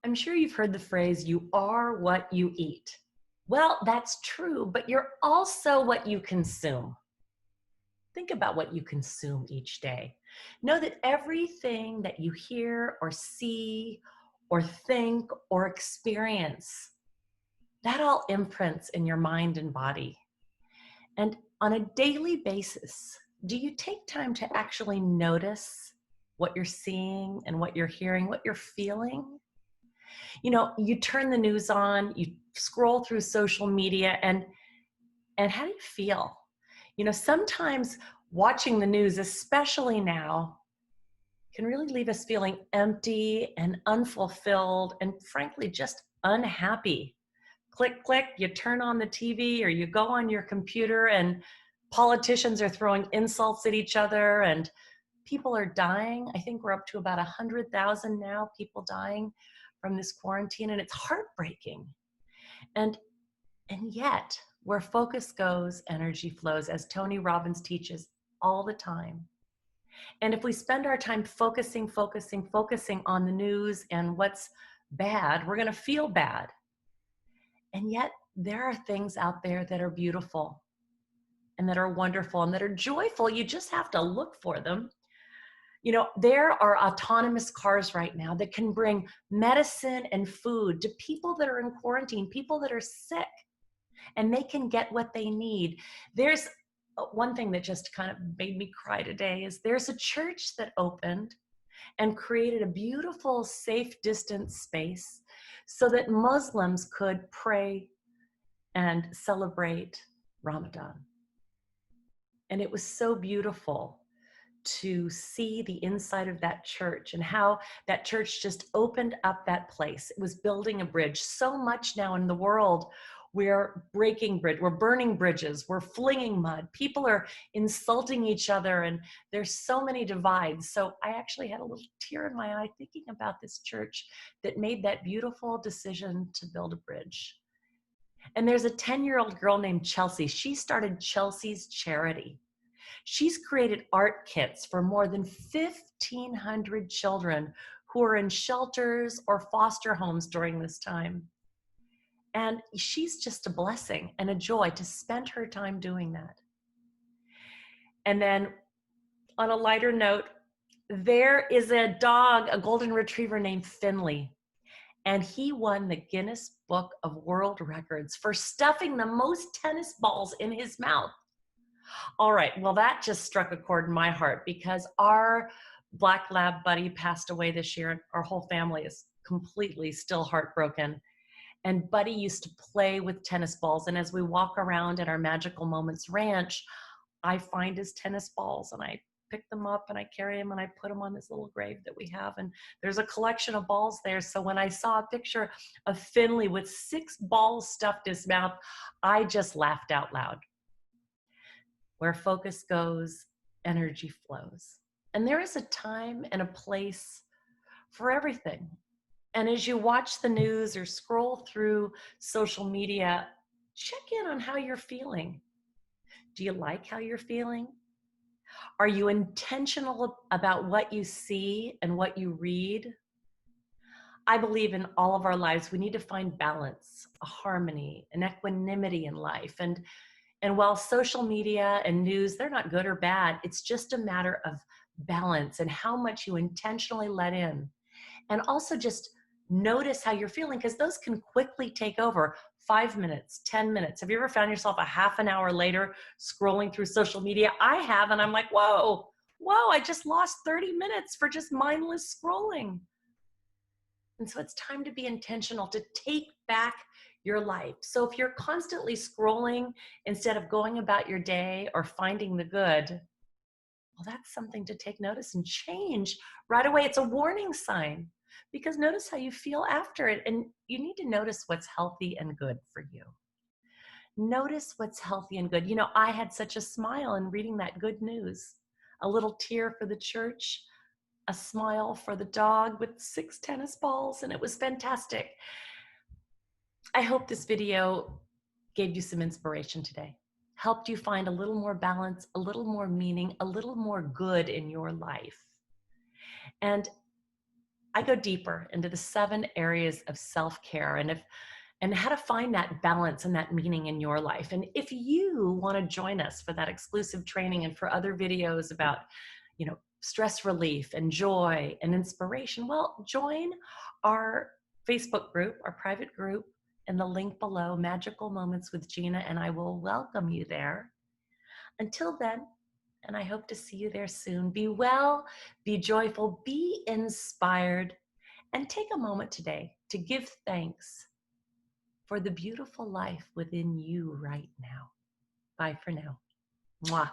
I'm sure you've heard the phrase, you are what you eat. Well, that's true, but you're also what you consume. Think about what you consume each day. Know that everything that you hear or see or think or experience, that all imprints in your mind and body. And on a daily basis, do you take time to actually notice what you're seeing and what you're hearing, what you're feeling? You know, you turn the news on, you scroll through social media, and how do you feel? You know, sometimes watching the news, especially now, can really leave us feeling empty and unfulfilled and frankly just unhappy. Click, click, you turn on the TV or you go on your computer and politicians are throwing insults at each other and people are dying. I think we're up to about 100,000 now, people dying from this quarantine, and it's heartbreaking. And yet, where focus goes, energy flows, as Tony Robbins teaches all the time. And if we spend our time focusing on the news and what's bad, we're going to feel bad. And yet, there are things out there that are beautiful and that are wonderful and that are joyful. You just have to look for them. You know, there are autonomous cars right now that can bring medicine and food to people that are in quarantine, people that are sick, and they can get what they need. There's one thing that just kind of made me cry today is there's a church that opened and created a beautiful, safe distance space so that Muslims could pray and celebrate Ramadan. And it was so beautiful to see the inside of that church and how that church just opened up that place. It was building a bridge. So much now in the world, we're breaking bridge, we're burning bridges, we're flinging mud. People are insulting each other and there's so many divides. So I actually had a little tear in my eye thinking about this church that made that beautiful decision to build a bridge. And there's a 10-year-old girl named Chelsea. She started Chelsea's Charity. She's created art kits for more than 1,500 children who are in shelters or foster homes during this time. And she's just a blessing and a joy to spend her time doing that. And then on a lighter note, there is a dog, a golden retriever named Finley. And he won the Guinness Book of World Records for stuffing the most tennis balls in his mouth. All right, well, that just struck a chord in my heart because our Black Lab buddy passed away this year and our whole family is completely still heartbroken. And Buddy used to play with tennis balls. And as we walk around at our Magical Moments Ranch, I find his tennis balls and I pick them up and I carry them and I put them on this little grave that we have. And there's a collection of balls there. So when I saw a picture of Finley with 6 balls stuffed in his mouth, I just laughed out loud. Where focus goes, energy flows. And there is a time and a place for everything. And as you watch the news or scroll through social media, check in on how you're feeling. Do you like how you're feeling? Are you intentional about what you see and what you read? I believe in all of our lives, we need to find balance, a harmony, an equanimity in life. And while social media and news, they're not good or bad, it's just a matter of balance and how much you intentionally let in. And also just notice how you're feeling because those can quickly take over. 5 minutes, 10 minutes. Have you ever found yourself a half an hour later scrolling through social media? I have, and I'm like, whoa, I just lost 30 minutes for just mindless scrolling. And so it's time to be intentional, to take back your life. So if you're constantly scrolling instead of going about your day or finding the good, well, that's something to take notice and change right away. It's a warning sign because notice how you feel after it. And you need to notice what's healthy and good for you. Notice what's healthy and good. You know, I had such a smile in reading that good news, a little tear for the church, a smile for the dog with 6 tennis balls, and it was fantastic. I hope this video gave you some inspiration today, helped you find a little more balance, a little more meaning, a little more good in your life. And I go deeper into the 7 areas of self-care and how to find that balance and that meaning in your life. And if you want to join us for that exclusive training and for other videos about, stress relief and joy and inspiration, well, join our Facebook group, our private group, and the link below, Magical Moments with Gina, and I will welcome you there. Until then, and I hope to see you there soon, be well, be joyful, be inspired, and take a moment today to give thanks for the beautiful life within you right now. Bye for now. Mwah.